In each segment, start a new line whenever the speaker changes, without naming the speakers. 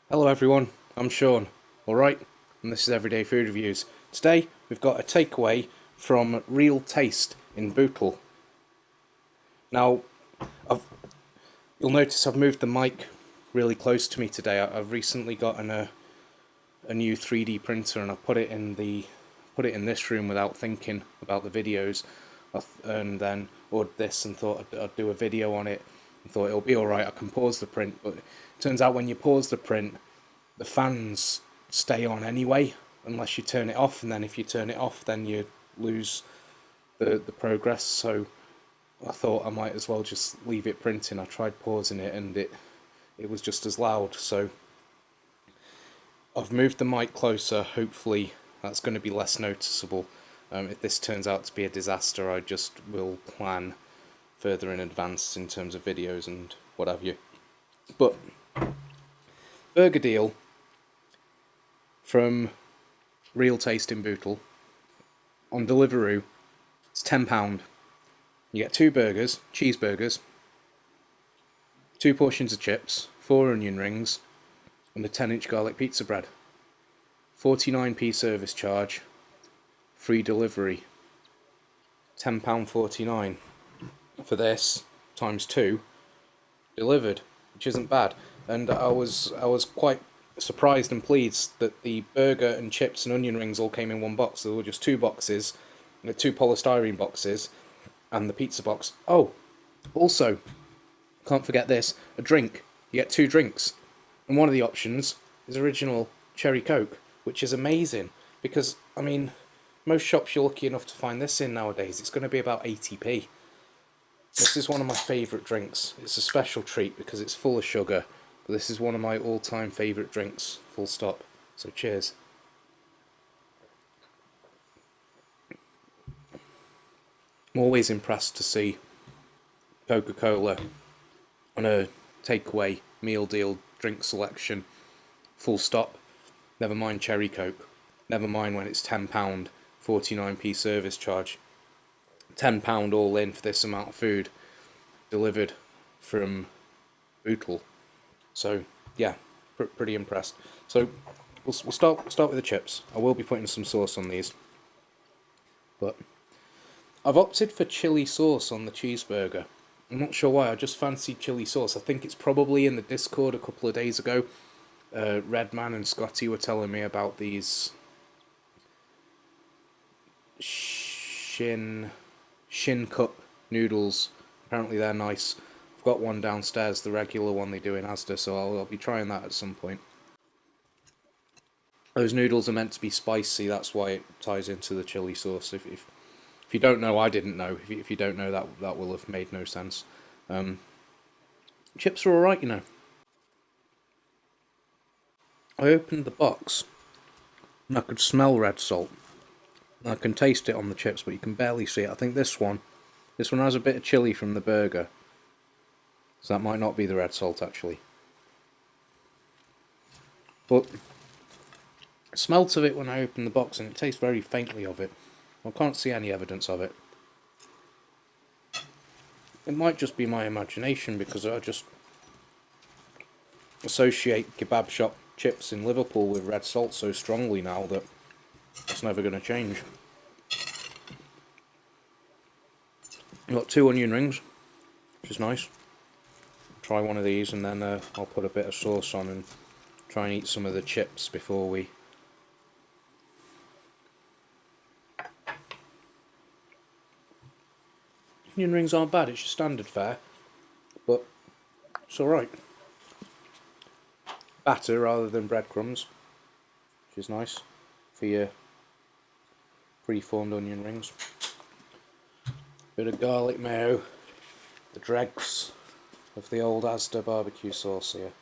Hello everyone, I'm Sean, alright, and this is Everyday Food Reviews. Today we've got a takeaway from Real Taste in Bootle. Now, I've, you'll notice I've moved the mic really close to me today. I've recently gotten a new 3D printer and I put it in this room without thinking about the videos, and then ordered this and thought I'd do a video on it and thought it'll be alright, I can pause the print, but it turns out when you pause the print the fans stay on anyway unless you turn it off, and then if you turn it off then you lose the progress. So I thought I might as well just leave it printing. I tried pausing it and it was just as loud, so I've moved the mic closer. Hopefully that's going to be less noticeable. If this turns out to be a disaster, I just will plan further in advance in terms of videos and what have you. But burger deal from Real Taste in Bootle on Deliveroo. It's £10. You get 2 burgers, cheeseburgers, 2 portions of chips, 4 onion rings, and a 10-inch garlic pizza bread. 49p service charge, free delivery. £10.49 for this times 2 delivered, which isn't bad. And I was quite surprised and pleased that the burger and chips and onion rings all came in one box. There were just 2 boxes, 2 polystyrene boxes, and the pizza box. Oh, also, can't forget this, a drink. You get 2 drinks, and one of the options is original cherry coke, which is amazing because, I mean, most shops you're lucky enough to find this in nowadays, it's going to be about 80p. This is one of my favourite drinks. It's a special treat because it's full of sugar, but this is one of my all-time favourite drinks, full stop. So cheers. I'm always impressed to see Coca-Cola on a takeaway meal deal drink selection, full stop. Never mind cherry coke. Never mind when it's £10, 49p service charge. £10 all in for this amount of food delivered from Bootle. So yeah, pretty impressed. So we'll start with the chips. I will be putting some sauce on these, but I've opted for chili sauce on the cheeseburger. I'm not sure why. I just fancied chili sauce. I think it's probably in the Discord a couple of days ago. Redman and Scotty were telling me about these shin cup noodles. Apparently they're nice. I've got one downstairs, the regular one they do in Asda, so I'll be trying that at some point. Those noodles are meant to be spicy, that's why it ties into the chili sauce. If you don't know, I didn't know. If you don't know, that will have made no sense. Chips are alright, you know. I opened the box and I could smell red salt. I can taste it on the chips, but you can barely see it. I think this one has a bit of chili from the burger, so that might not be the red salt actually. But I smelt of it when I opened the box, and it tastes very faintly of it. I can't see any evidence of it. It might just be my imagination because I just associate kebab shop chips in Liverpool with red salt so strongly now that it's never going to change. I've got 2 onion rings, which is nice. Try one of these and then I'll put a bit of sauce on and try and eat some of the chips before we... Onion rings aren't bad, it's your standard fare, but it's alright. Batter rather than breadcrumbs, which is nice for your pre-formed onion rings. Bit of garlic mayo, the dregs of the old Asda barbecue sauce here.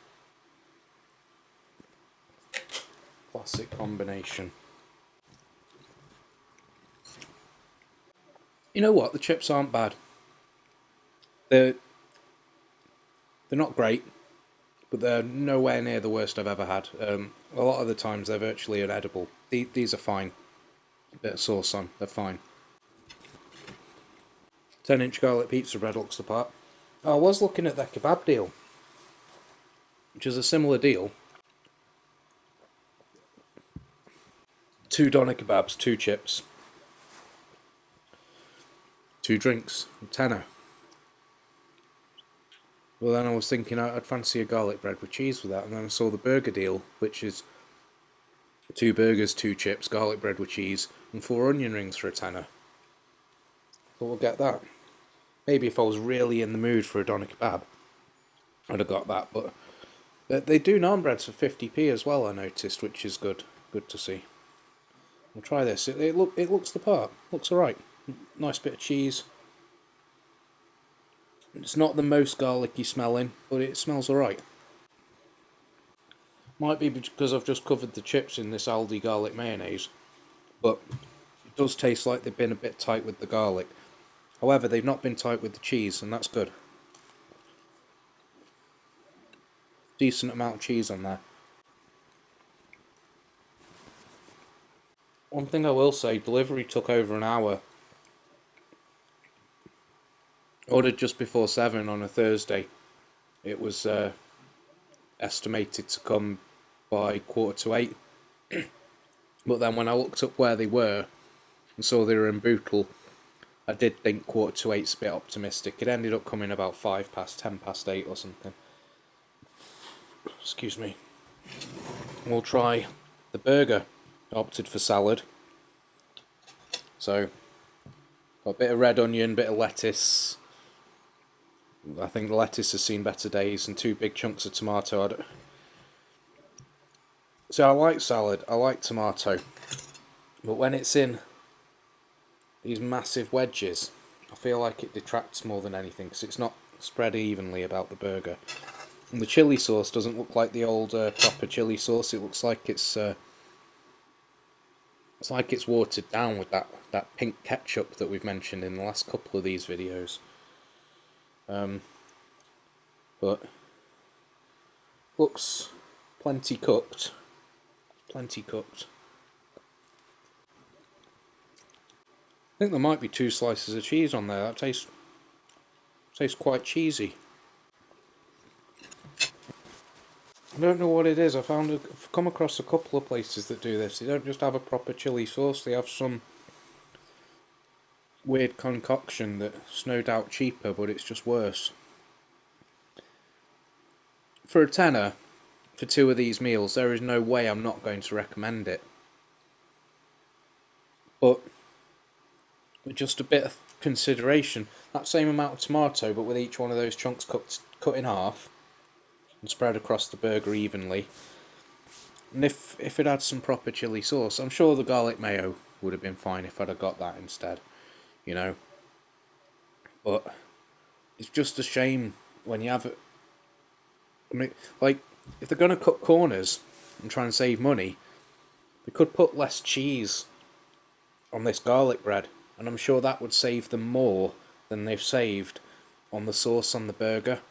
Classic combination. You know what? The chips aren't bad. They're not great, but they're nowhere near the worst I've ever had. A lot of the times they're virtually inedible. These are fine. A bit of sauce on, they're fine. 10-inch garlic pizza bread looks the part. I was looking at their kebab deal, which is a similar deal, 2 doner kebabs, 2 chips, 2 drinks, tenner. Well, then I was thinking I'd fancy a garlic bread with cheese with that, and then I saw the burger deal, which is 2 burgers, 2 chips, garlic bread with cheese, and 4 onion rings for a tenner. But we'll get that. Maybe if I was really in the mood for a doner kebab, I'd have got that. But they do naan breads for 50p as well, I noticed, which is good. Good to see. We'll try this. It looks the part. Looks alright. Nice bit of cheese. It's not the most garlicky smelling, but it smells alright. Might be because I've just covered the chips in this Aldi garlic mayonnaise, but it does taste like they've been a bit tight with the garlic. However, they've not been tight with the cheese, and that's good. Decent amount of cheese on there. One thing I will say, delivery took over an hour. Ordered just before 7 on a Thursday. It was estimated to come by 7:45. But then when I looked up where they were and saw they were in Bootle, I did think 7:45's a bit optimistic. It ended up coming about 8:10 or something. Excuse me. We'll try the burger. I opted for salad. So, got a bit of red onion, bit of lettuce. I think the lettuce has seen better days, and 2 big chunks of tomato. So I like salad, I like tomato, but when it's in these massive wedges, I feel like it detracts more than anything, because it's not spread evenly about the burger. And the chili sauce doesn't look like the old proper chili sauce. It looks like it's watered down with that pink ketchup that we've mentioned in the last couple of these videos. But looks plenty cooked. Plenty cooked. I think there might be 2 slices of cheese on there. That tastes quite cheesy. I don't know what it is. I've come across a couple of places that do this. They don't just have a proper chili sauce. They have some weird concoction that's no doubt cheaper, but it's just worse. For a tenner, for 2 of these meals, there is no way I'm not going to recommend it. But with just a bit of consideration, that same amount of tomato, but with each one of those chunks cut in half and spread across the burger evenly. And if it had some proper chili sauce, I'm sure the garlic mayo would have been fine if I'd have got that instead, you know. But it's just a shame when you have it. I mean, like, if they're going to cut corners and try and save money, they could put less cheese on this garlic bread, and I'm sure that would save them more than they've saved on the sauce on the burger.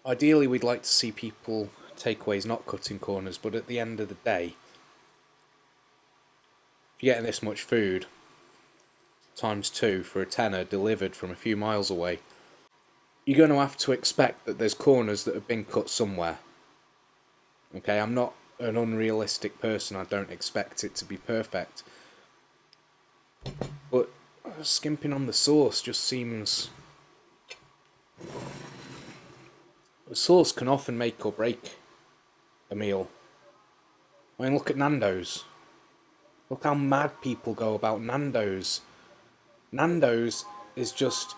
Ideally, we'd like to see people, takeaways, not cutting corners, but at the end of the day, if you're getting this much food, times 2 for a tenner delivered from a few miles away, you're going to have to expect that there's corners that have been cut somewhere. Okay, I'm not an unrealistic person, I don't expect it to be perfect. But skimping on the sauce just seems... The sauce can often make or break a meal. I mean, look at Nando's. Look how mad people go about Nando's. Nando's is just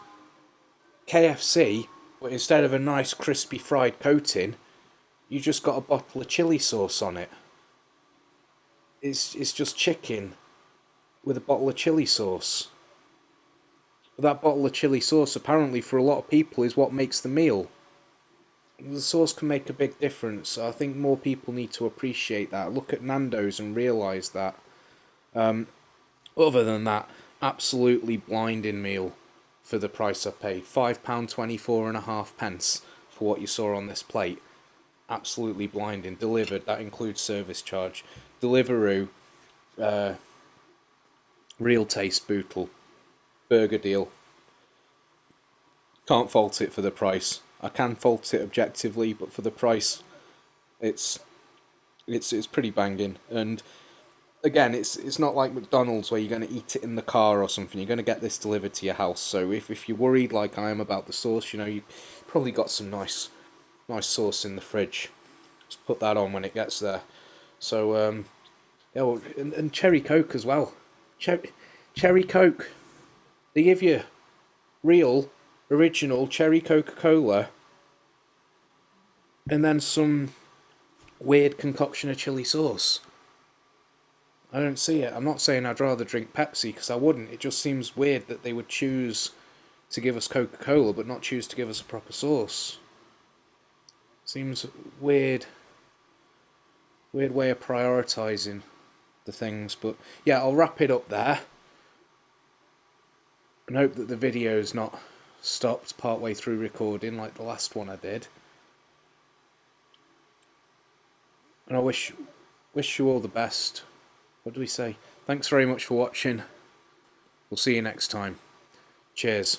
KFC, but instead of a nice crispy fried coating, you just got a bottle of chili sauce on it. It's just chicken with a bottle of chili sauce. But that bottle of chili sauce, apparently for a lot of people, is what makes the meal. The sauce can make a big difference. I think more people need to appreciate that. Look at Nando's and realise that. Other than that, absolutely blinding meal for the price I paid. £5.24.5 for what you saw on this plate. Absolutely blinding. Delivered, that includes service charge. Deliveroo, Real Taste Bootle, burger deal. Can't fault it for the price. I can fault it objectively, but for the price, it's pretty banging. And again, it's not like McDonald's where you're going to eat it in the car or something. You're going to get this delivered to your house. So if you're worried like I am about the sauce, you know, you probably got some nice sauce in the fridge. Just put that on when it gets there. So yeah, well, and cherry coke as well. Cherry coke. They give you real, original cherry Coca-Cola, and then some weird concoction of chili sauce. I don't see it. I'm not saying I'd rather drink Pepsi because I wouldn't. It just seems weird that they would choose to give us Coca-Cola but not choose to give us a proper sauce. Seems weird. Weird way of prioritising the things. But yeah, I'll wrap it up there. And hope that the video's not stopped partway through recording like the last one I did. And I wish you all the best. What do we say? Thanks very much for watching. We'll see you next time. Cheers.